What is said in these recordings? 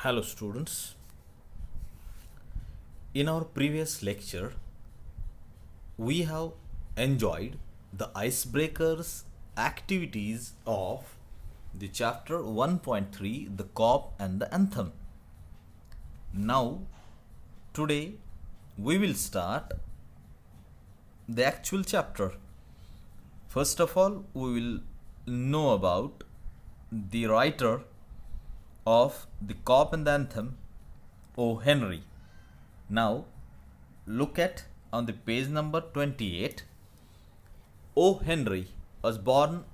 Hello students. In our previous lecture, we have enjoyed the icebreakers activities of the chapter 1.3, the cop and the anthem. Now, today we will start the actual chapter. First of all, we will know about the writer of the cop and the anthem, O. Henry. Now, look at on the page number 28. O. Henry was born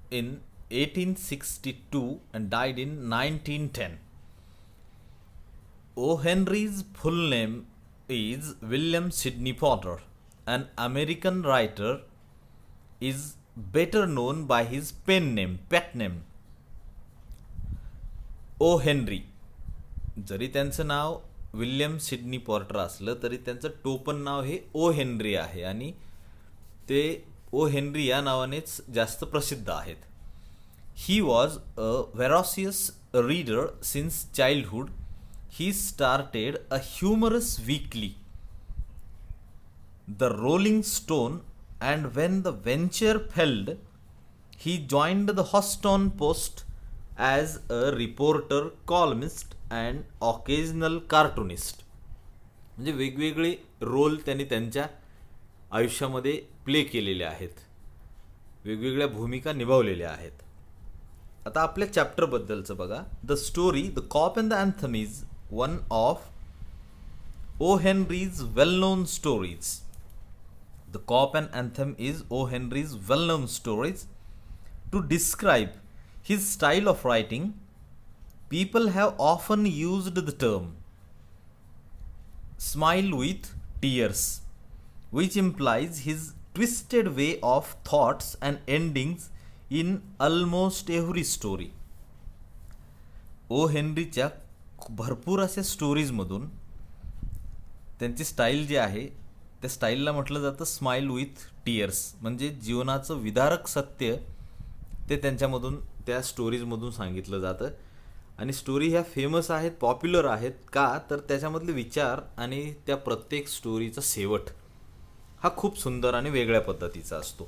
in 1862 and died in 1910. O. Henry's full name is William Sidney Porter, an American writer, is better known by his pet name. O Henry. जरी त्यांचं नाव William Sydney Porter असलं तरी त्यांचं टोपण नाव हे O Henry आहे आणि ते ओ हेनरी या नावानेच जास्त प्रसिद्ध आहेत. He was a voracious reader since childhood. He started a humorous weekly, the Rolling Stone, and when the venture failed he joined the Houston Post as a reporter, columnist and occasional cartoonist. म्हणजे वेगवेगळे role त्यांनी त्यांच्या आयुष्यामध्ये play केलेले आहेत, वेगवेगळ्या भूमिका निभावलेल्या आहेत. आता आपल्या चॅप्टरबद्दलचं बघा. The story the cop and the anthem is one of O Henry's well known stories. The cop and anthem is O Henry's well known stories. To describe his style of writing, people have often used the term smile with tears, which implies his twisted way of thoughts and endings in almost every story. ओ हेनरीच्या भरपूर अशा स्टोरीजमधून त्यांची style जी आहे त्या स्टाईलला म्हटलं जातं smile with tears. म्हणजे जीवनाचं विदारक सत्य ते त्यांच्यामधून त्या स्टोरीजमधून सांगितलं जातं. आणि स्टोरी ह्या फेमस आहेत, पॉप्युलर आहेत का, तर त्याच्यामधले विचार आणि त्या प्रत्येक स्टोरीचा शेवट हा खूप सुंदर आणि वेगळ्या पद्धतीचा असतो.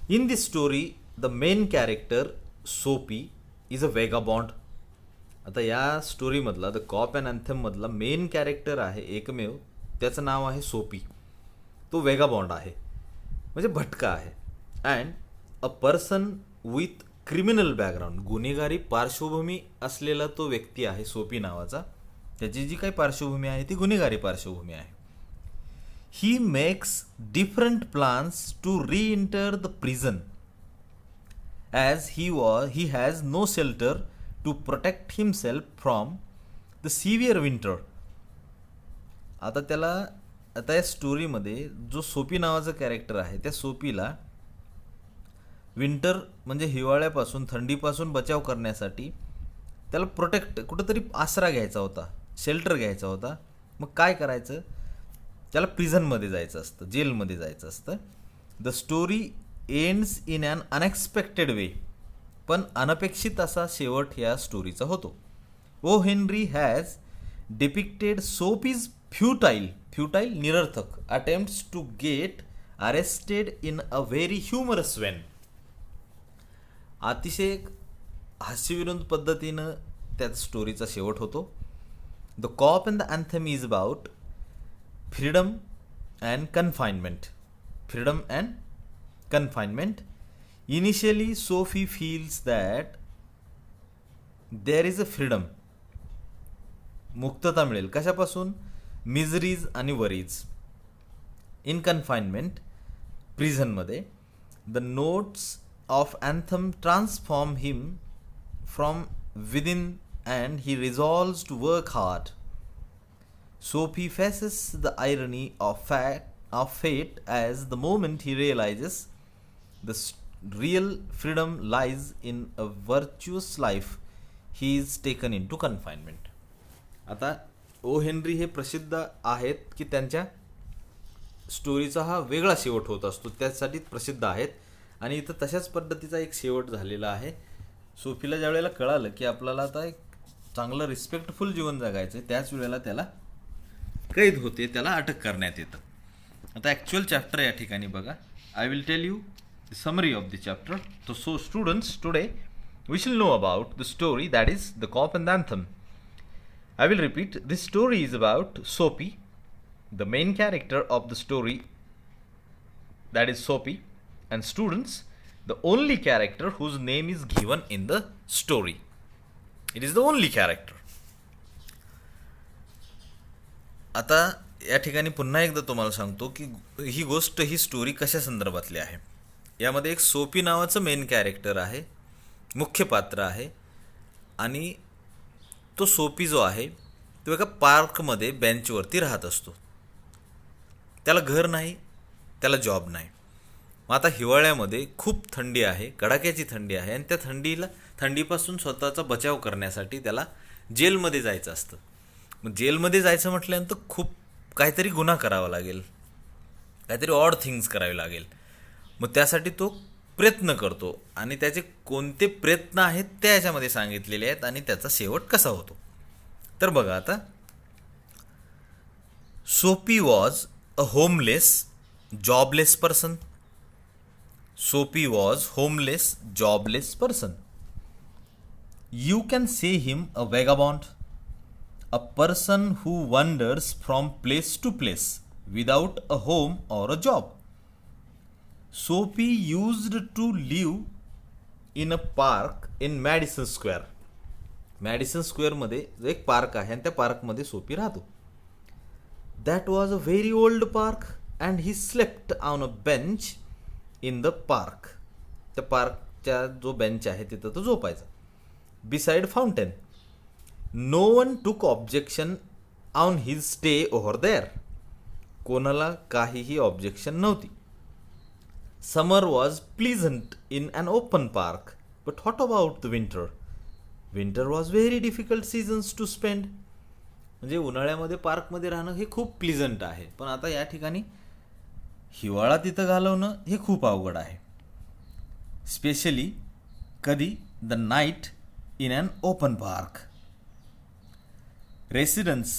In this story the main character Soapy is a vagabond. आता या स्टोरीमधला द कॉप अँड अँथममधला मेन कॅरेक्टर आहे एकमेव, त्याचं नाव आहे सोपी. तो वेगाबॉन्ड आहे म्हणजे भटका आहे. And a person with criminal background, गुन्हेगारी पार्श्वभूमी असलेला तो व्यक्ती आहे सोपी नावाचा. त्याची जी काही पार्श्वभूमी आहे ती गुन्हेगारी पार्श्वभूमी आहे. He makes different plans to reenter the prison as he has no shelter to protect himself from the severe winter. आता या स्टोरीमध्ये जो सोपी नावाचं कॅरेक्टर आहे त्या सोपीला विंटर म्हणजे हिवाळ्यापासून, थंडीपासून बचाव करण्यासाठी त्याला प्रोटेक्ट, कुठंतरी आसरा घ्यायचा होता, शेल्टर घ्यायचा होता. मग काय करायचं, त्याला प्रिझनमध्ये जायचं असतं, जेलमध्ये जायचं असतं. The story ends in an unexpected way. पण अनपेक्षित असा शेवट या स्टोरीचा होतो. O Henry has depicted Soapy's futile निरर्थक attempts to get arrested in a very humorous vein. अतिशय हास्यविनोद पद्धतीनं त्या स्टोरीचा शेवट होतो. The cop and the anthem is about freedom and confinement. Initially Soapy feels that there is a freedom. मुक्तता मिळेल कशापासून, मिझरीज आणि वरीज. इन कन्फाइनमेंट प्रिझनमध्ये the notes of anthem transform him from within and he resolves to work hard. Sophie faces the irony of fate as the moment he realizes the real freedom lies in a virtuous life, he is taken into confinement. आता O Henry हे प्रसिद्ध आहेत की त्यांच्या स्टोरीचा हा वेगळा शेवट होत असतो, त्यासाठी प्रसिद्ध आहेत. आणि इथं तशाच पद्धतीचा एक शेवट झालेला आहे. सोफीला ज्या वेळेला कळालं की आपल्याला आता एक चांगलं रिस्पेक्टफुल जीवन जगायचं, त्याच वेळेला त्याला कैद होते, त्याला अटक करण्यात येतं. आता ॲक्च्युअल चॅप्टर या ठिकाणी बघा. I will tell you the summary of the chapter. So students, today we shall know about the story that is the Cop and the Anthem. I will repeat, this story is about Soapy, the main character of the story, that is Soapy, and students, the only character whose name is given in the story. It is the only character. आता या ठिकाणी पुन्हा एकदा तुम्हाला सांगतो की ही गोष्ट, ही story कशा संदर्भातली आहे. यामध्ये एक सोपी नावाचं मेन कॅरेक्टर आहे, मुख्य पात्र आहे. आणि तो सोपी जो आहे तो एका पार्कमध्ये बेंचवरती राहत असतो. त्याला घर नाही, त्याला जॉब नाही. मग आता हिवाळ्यामध्ये खूप थंडी आहे, कडाक्याची थंडी आहे, आणि त्या थंडीपासून स्वतःचा बचाव करण्यासाठी त्याला जेलमध्ये जायचं असतं. मग जेलमध्ये जायचं म्हटल्यानंतर खूप काहीतरी गुन्हा करावा लागेल, काहीतरी ऑड थिंग्स करावे लागेल. मग त्यासाठी तो प्रयत्न करतो, आणि त्याचे कोणते प्रयत्न आहेत ते याच्यामध्ये सांगितलेले आहेत, आणि त्याचा शेवट कसा होतो. तर बघा आता, Soapy was a homeless jobless person. Soapy was homeless jobless person. You can say him a vagabond, a person who wanders from place to place without a home और a job. Soapy used to live in a park in Madison Square. Madison स्क्वेअरमध्ये एक park आहे, आणि त्या पार्कमध्ये Soapy राहतो. That was a very old park and he slept on a bench in the park. त्या पार्कच्या जो बेंच आहे तिथं तो झोपायचा. Beside fountain. No one took objection on his stay over there. कोणाला काहीही ऑब्जेक्शन नव्हती. Summer was pleasant in an open park, but what about the winter? Winter was very difficult seasons to spend. म्हणजे उन्हाळ्यामध्ये पार्कमध्ये राहणं हे खूप pleasant आहे, पण आता या ठिकाणी हिवाळा तिथं घालवणं हे खूप अवघड आहे. स्पेशली कधी, the night in an open park. Residents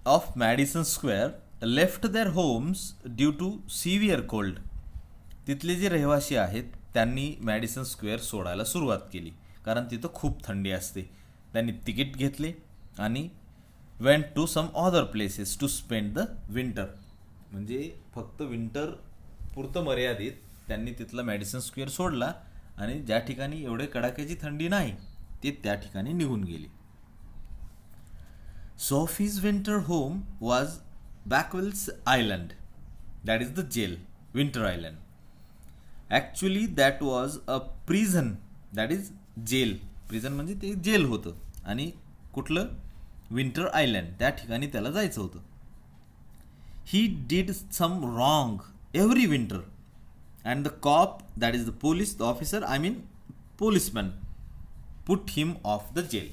of Madison Square left their homes due to severe cold. तिथले जे रहिवासी आहेत त्यांनी मॅडिसन स्क्वेअर सोडायला सुरुवात केली, कारण तिथं खूप थंडी असते. त्यांनी तिकीट घेतले आणि went to some other places to spend the winter. म्हणजे फक्त विंटर पुरतं मर्यादित त्यांनी तिथला मॅडिसन स्क्वेअर सोडला, आणि ज्या ठिकाणी एवढे कडाक्याची थंडी नाही ते त्या ठिकाणी निघून गेली. Soapy's winter home was Blackwell's Island, that is the jail, winter island. Actually that was a prison, that is jail. Prison म्हणजे ते जेल होतं, आणि कुठलं, विंटर आयलंड, त्या ठिकाणी त्याला जायचं होतं. He did some wrong every winter and the cop, that is the police, the officer, I mean policeman, put him off the jail.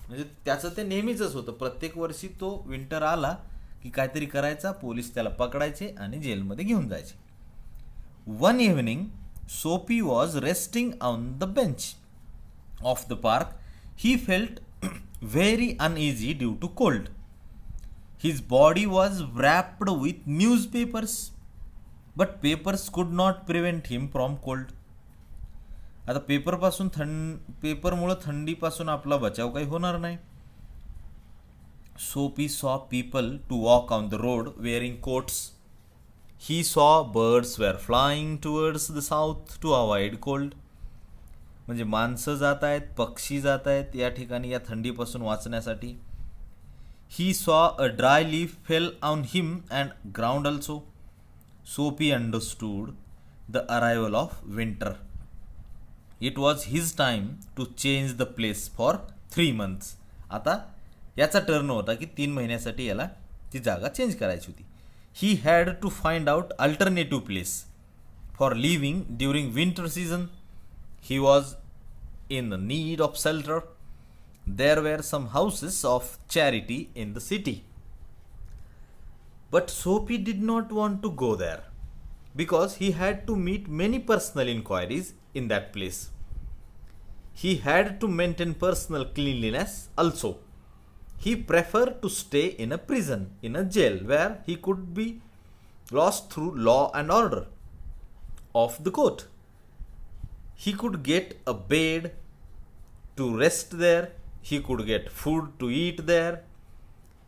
म्हणजे त्याचं ते नेहमीचंच होतं. प्रत्येक वर्षी तो विंटर आला की काहीतरी करायचा, पोलीस त्याला पकडायचे आणि जेलमध्ये घेऊन जायचे. One evening, Soapy was resting on the bench of the park. He felt very uneasy due to cold. His body was wrapped with newspapers, but papers could not prevent him from cold. आता पेपरमुळे थंडीपासून आपला बचाव काही होणार नाही. Soapy saw people to walk on the road wearing coats. He saw birds were flying towards the south to avoid cold. म्हणजे माणसं जात आहेत, पक्षी जात आहेत या ठिकाणी या थंडीपासून वाचण्यासाठी. He saw a dry leaf fell on him and ground also. Soapy understood the arrival of winter. It was his time to change the place for 3 months. आता याचा टर्न होता की 3 महिन्यासाठी याला ती जागा चेंज करायची होती. He had to find out alternative place for living during winter season. He was in need of shelter. There were some houses of charity in the city. But Soapy did not want to go there because he had to meet many personal inquiries in that place. He had to maintain personal cleanliness also. he preferred to stay in a prison, in a jail, where he could be lost through law and order of the court. He could get a bed to rest there, he could get food to eat there,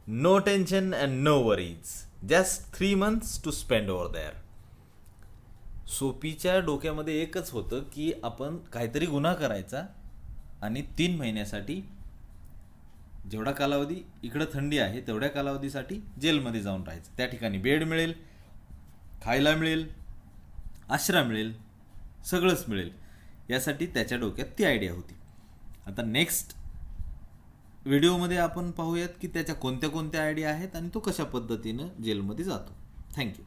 no tension and no worries, just 3 months to spend over there. सोपीच्या डोक्यामध्ये एकच होतं की आपण काहीतरी गुन्हा करायचा आणि 3 महिन्यासाठी, जेवढा कालावधी इकडं थंडी आहे तेवढ्या कालावधीसाठी जेलमध्ये जाऊन राहायचं. त्या ठिकाणी बेड मिळेल, खायला मिळेल, आश्रय मिळेल, सगळंच मिळेल. यासाठी त्याच्या डोक्यात ती आयडिया होती. आता नेक्स्ट व्हिडिओमध्ये आपण पाहूयात की त्याच्या कोणत्या कोणत्या आयडिया आहेत आणि तो कशा पद्धतीनं जेलमध्ये जातो. थँक्यू.